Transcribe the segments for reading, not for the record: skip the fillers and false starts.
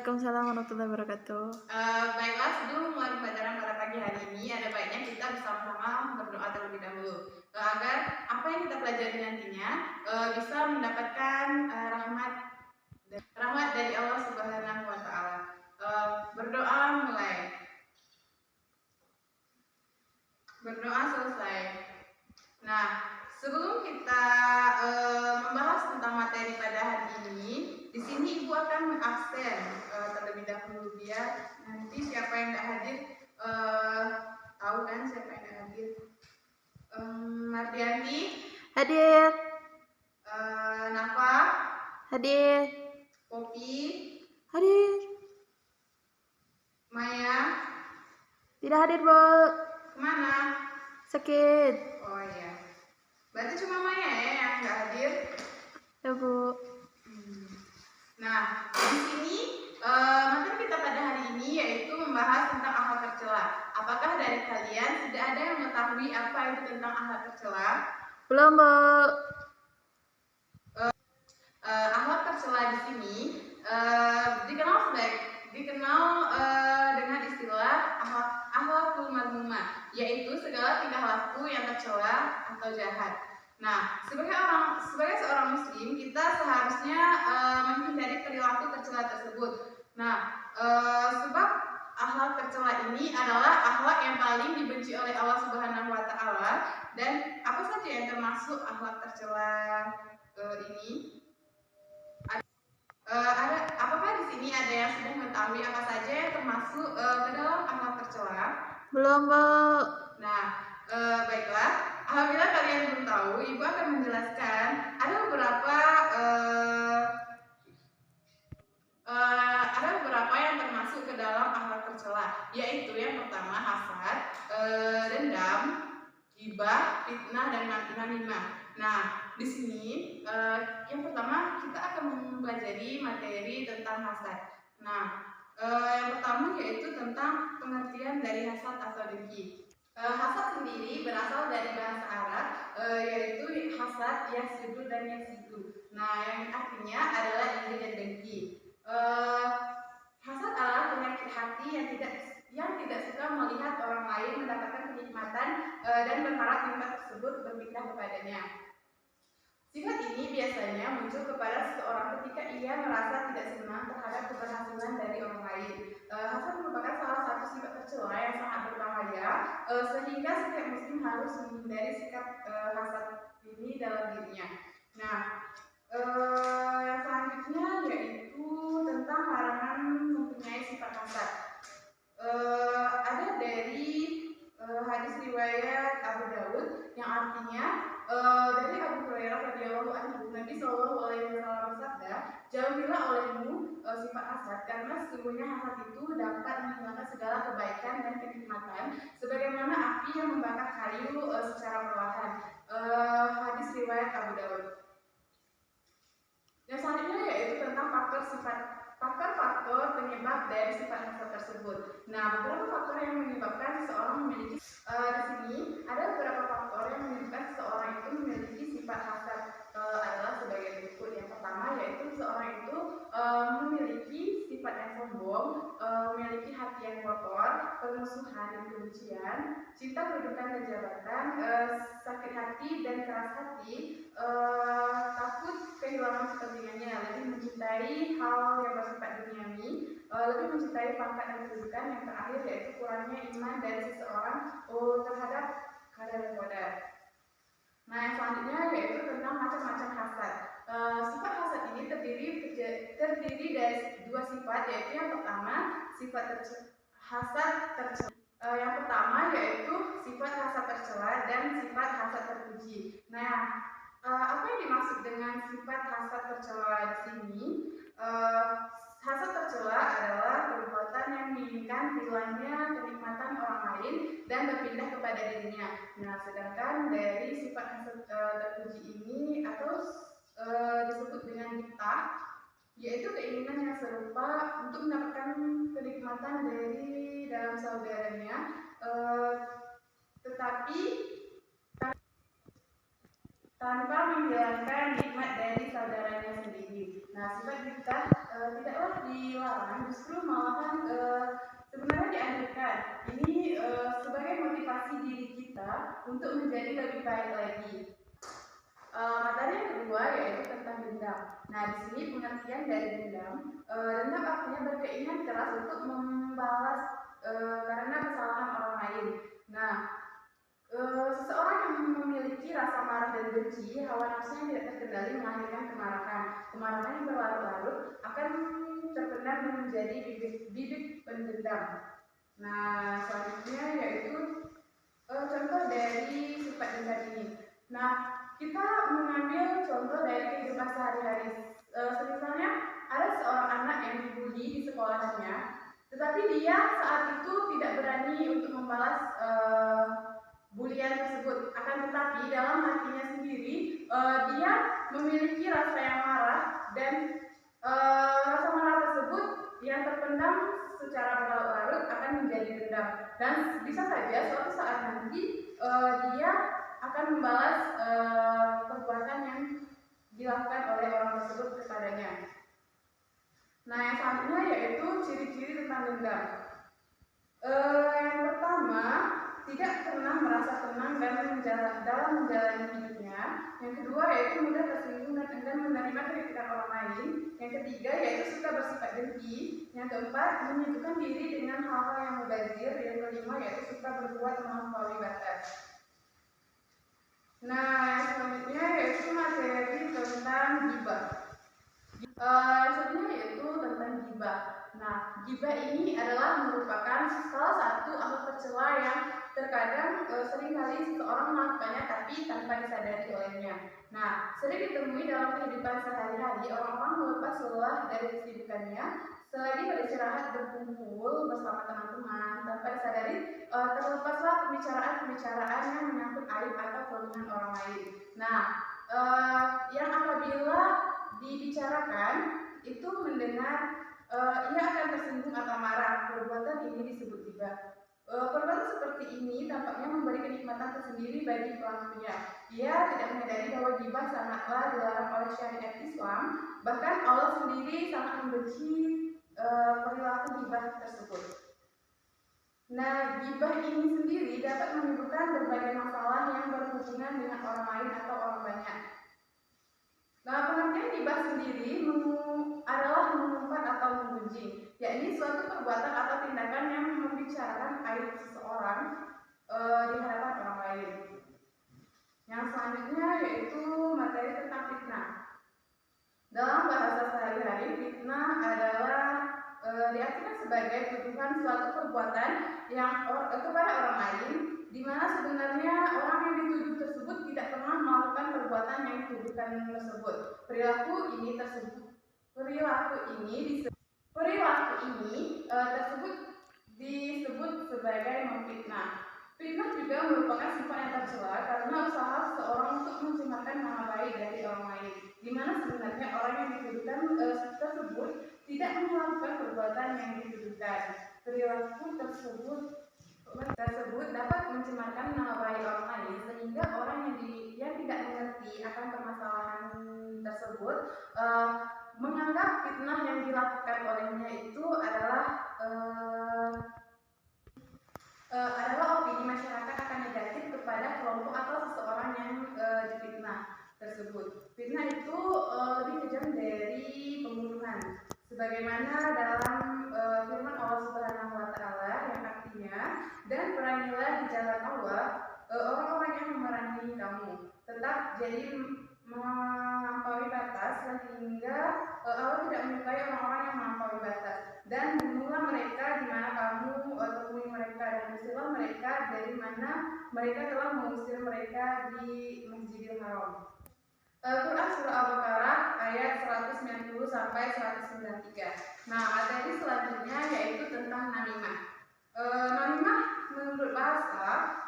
Waalaikumsalam warahmatullahi wabarakatuh. Baiklah, sebelum mulai pembelajaran pada pagi hari ini, ada baiknya kita bersama-sama berdoa terlebih dahulu agar apa yang kita pelajari nantinya bisa mendapatkan rahmat dari Allah Subhanahu wa Ta'ala. Berdoa mulai, berdoa selesai. Nah, sebelum kita membahas tentang materi pada hari ini, di sini Ibu akan mengabsen terlebih dahulu biar nanti siapa yang tidak hadir tahu kan siapa yang tidak hadir. Mardianti Hadir. Nafa Hadir. Popi Hadir. Maya Tidak hadir, Bu. kemana? Sakit. Oh iya, berarti cuma Maya ya yang nggak hadir. Ya, Bu. Nah, di sini materi kita pada hari ini yaitu membahas tentang akhlak tercela. Apakah dari kalian sudah ada yang mengetahui apa itu tentang akhlak tercela? Belum, Bu. Akhlak tercela di sini dikenal dengan istilah akhlakul madmumah, yaitu segala tingkah laku yang tercela atau jahat. Nah, sebagai seorang muslim, kita seharusnya menghindari perilaku tercela tersebut. Nah, sebab akhlak tercela ini adalah akhlak yang paling dibenci oleh Allah Subhanahu wa Ta'ala. Dan apa saja yang termasuk akhlak tercela ini? Apakah di sini ada yang sudah mengetahui apa saja yang termasuk ke dalam akhlak tercela? Belum, Bu. Nah, baiklah. Apabila kalian belum tahu, Ibu akan menjelaskan ada beberapa yang termasuk ke dalam akhlak tercela, yaitu yang pertama hasad, dendam, ghibah, fitnah, dan namimah. Nah, di sini yang pertama kita akan mempelajari materi tentang hasad. Nah, yang pertama yaitu tentang pengertian dari hasad atau dengki. Hasad sendiri berasal dari bahasa Arab, yaitu hasad, yahsudu, dan yahsudu. Nah, yang artinya adalah iri dan dengki. Hasad adalah penyakit hati yang tidak suka melihat orang lain mendapatkan kenikmatan dan berharap nikmat tersebut berpindah kepadanya. Sifat ini biasanya muncul kepada seseorang ketika ia merasa tidak senang terhadap keberhasilan dari orang lain. Hasad merupakan salah satu sifat tercela yang sangat berbahaya, sehingga setiap muslim harus menghindari sikap hasad ini dalam dirinya. Nah, yang selanjutnya yaitu tentang larangan mempunyai sifat hasad. Ada dari hadis riwayat Abu Dawud yang artinya dari Abu Hurairah radhiyallahu anhu, Nabi Shallallahu alaihi wasallam bersabda, "Jauhilah olehmu sifat hasad, karena sesungguhnya hasad itu dapat menghilangkan segala kebaikan dan kenikmatan, sebagaimana api yang membakar kayu secara perlahan." Hadis riwayat Abu Dawud. Yang selanjutnya yaitu tentang faktor penyebab dari sifat hasad tersebut. Nah, beberapa faktor yang menyebabkan seseorang memiliki di sini ada beberapa faktor yang menyebabkan seseorang itu memiliki sifat hasad adalah sebagai berikut. Yang pertama yaitu seseorang itu memiliki sifat yang sombong, memiliki hati yang kotor, permusuhan dan kebencian, cinta kedudukan dan jabatan, sakit hati dan keras hati, takut kehilangan kepentingannya, lebih mencintai hal yang bersifat duniawi, lebih mencintai pangkat dan kedudukan, yang terakhir yaitu kurangnya iman dari seseorang terhadap qadar dan qadar. Nah, yang selanjutnya yaitu tentang macam-macam hasad. Sifat hasad ini terdiri dari dua sifat, yaitu yang pertama sifat hasad tercela. Yang pertama yaitu sifat hasad tercela dan sifat hasad terpuji. Nah, apa yang dimaksud dengan sifat hasad tercela di sini? Hasad tercela adalah perbuatan yang menginginkan hilangnya kenikmatan orang lain dan berpindah kepada dirinya. Nah, sedangkan dari sifat hasad terpuji ini atau disebut dengan ghibah, yaitu keinginan yang serupa untuk mendapatkan kenikmatan dari dalam saudaranya, tetapi tanpa menghilangkan nikmat dari saudaranya sendiri. Nah, sifat ghibah tidaklah dilarang, justru malahan sebenarnya dianjurkan. Ini sebagai motivasi diri kita untuk menjadi lebih baik lagi. Materi yang kedua yaitu tentang dendam. Nah, di sini pengertian dari dendam. Dendam artinya berkeinginan keras untuk membalas karena kesalahan orang lain. Nah, seseorang yang memiliki rasa marah dan benci, hawa nafsunya tidak terkendali melahirkan kemarahan. Kemarahan yang berlarut-larut akan terpendam dan menjadi bibit pendendam. Nah, selanjutnya yaitu contoh dari sifat dendam ini. Nah, kita mengambil contoh dari kehidupan sehari-hari. Misalnya ada seorang anak yang dibully di sekolahnya, tetapi dia saat itu tidak berani untuk membalas bulian tersebut. Akan tetapi dalam hatinya sendiri dia memiliki rasa yang marah, dan rasa marah tersebut yang terpendam secara berlarut-larut akan menjadi dendam, dan bisa saja suatu saat nanti dia akan membalas perbuatan yang dilakukan oleh orang tersebut kepadanya. Nah, yang selanjutnya yaitu ciri-ciri tentang dendam. Yang pertama, tidak pernah merasa tenang dalam menjalani hidupnya. Yang kedua yaitu mudah tersinggung dan enggan menerima kritikan orang lain. Yang ketiga yaitu suka bersifat dengki. Yang keempat, menyibukkan diri dengan hal-hal yang mubazir. Yang kelima yaitu suka berbuat melampaui batas. Nah, yang selanjutnya yaitu materi tentang ghibah. Selanjutnya yaitu tentang ghibah. Nah, ghibah ini adalah merupakan salah satu akhlak tercela yang terkadang seringkali seseorang melakukannya tapi tanpa disadari olehnya. Nah, sering ditemui dalam kehidupan sehari-hari, orang-orang melepas lelah dari kesibukannya, selagi beristirahat berkumpul bersama teman-teman, tanpa disadari terlepaslah pembicaraan-pembicaraan yang menyangkut aib atau kelemahan orang lain. Nah, yang apabila dibicarakan itu mendengar ia akan tersinggung atau marah. Perbuatan ini disebut ghibah. Perbuatan seperti ini tampaknya memberi kenikmatan tersendiri bagi pelakunya. Ia tidak menyadari bahwa ghibah sangatlah dilarang oleh syariat Islam. Bahkan Allah sendiri sangat membenci perilaku ghibah tersebut. Nah, ghibah ini sendiri dapat menimbulkan berbagai masalah yang berhubungan dengan orang lain atau orang banyak. Nah, pengertian ghibah sendiri adalah mengumpat atau menggunjing, yakni suatu perbuatan atau tindakan yang membicarakan aib seseorang di hadapan orang lain. Yang selanjutnya yaitu materi tentang fitnah. Dalam bahasa sehari-hari, fitnah adalah diartikan sebagai tuduhan suatu perbuatan yang kepada orang lain, di mana sebenarnya orang yang dituduh tersebut tidak pernah melakukan perbuatan yang dituduhkan tersebut. Perilaku ini disebut sebagai memfitnah. Fitnah juga merupakan sifat yang tercela karena usaha seseorang untuk mencemarkan nama baik dari orang lain, di mana sebenarnya orang yang dituduhkan tersebut tidak melakukan perbuatan yang dituduhkan. Perilaku tersebut dapat mencemarkan nama baik orang lain, sehingga orang yang tidak mengerti akan permasalahan tersebut menganggap fitnah yang dilakukan olehnya itu adalah opini masyarakat akan negatif kepada kelompok atau seseorang yang difitnah tersebut. Fitnah itu lebih kejam dari pembunuhan, sebagaimana dalam firman Allah Subhanahu wa Ta'ala yang artinya, dan perangilah di jalan Allah orang-orang yang memerangi kamu, tetap jadi melampaui batas, sehingga Allah tidak menyukai orang-orang yang melampaui batas. Dan bunuhlah mereka di mana kamu temui mereka, dan usirlah mereka dari mana mereka telah mengusir mereka di Masjidil Haram. Quran Surah Al-Baqarah ayat 190 sampai 193. Nah, materi selanjutnya yaitu tentang namimah. Namimah menurut bahasa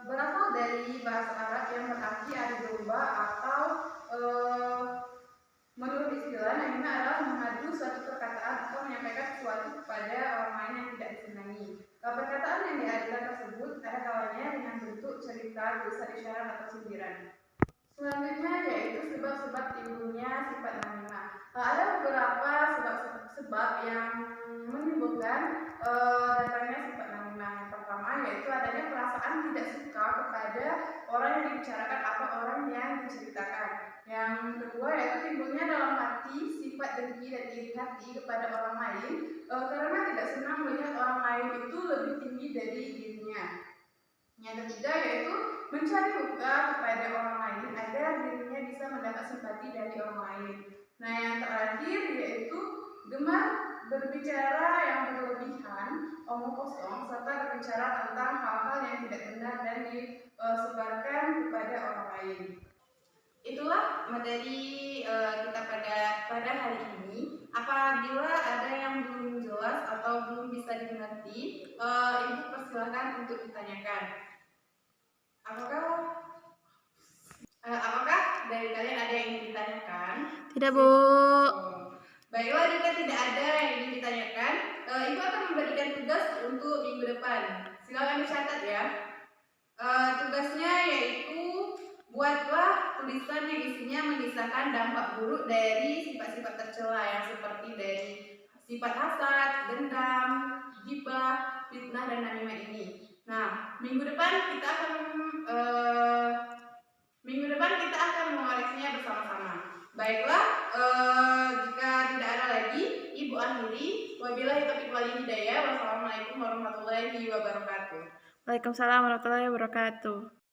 berasal dari bahasa Arab yang berarti adu domba, atau menurut istilah, namimah adalah mengadu suatu perkataan atau menyampaikan sesuatu kepada orang lain yang tidak disenangi. Perkataan yang diadukan tersebut ada kalanya dengan bentuk cerita, tulisan isyarat atau sindiran. Selanjutnya yaitu sebab-sebab timbulnya sifat namimah. Ada beberapa sebab yang menimbulkan datangnya sifat namimah. Yang pertama yaitu adanya perasaan tidak suka kepada orang yang dibicarakan atau orang yang diceritakan. Yang kedua yaitu timbulnya dalam hati sifat dengki dan iri hati kepada orang lain karena tidak senang melihat orang lain itu lebih tinggi dari dirinya. Yang ketiga yaitu mencari muka kepada orang lain agar dirinya bisa mendapat simpati dari orang lain. Nah, yang terakhir yaitu gemar berbicara yang berlebihan, omong kosong, serta berbicara tentang hal-hal yang tidak benar dan disebarkan kepada orang lain. Itulah materi kita pada hari ini. Apabila ada yang belum jelas atau belum bisa dimengerti, Ibu persilahkan untuk ditanyakan. Apakah dari kalian ada yang ingin ditanyakan? Tidak, Bu. Baiklah, jika tidak ada yang ingin ditanyakan, Ibu akan memberikan tugas untuk minggu depan. Silakan dicatat ya. Tugasnya yaitu buatlah tulisan yang isinya mengisahkan dampak buruk dari sifat-sifat tercela yang seperti dari sifat hasad, dendam, ghibah, fitnah dan namimah ini. Nah, minggu depan kita akan mengoreksinya bersama-sama. Baiklah, jika tidak ada lagi, Ibu akhiri. Wabillahi taufiq wal hidayah. Wassalamualaikum warahmatullahi wabarakatuh. Waalaikumsalam warahmatullahi wabarakatuh.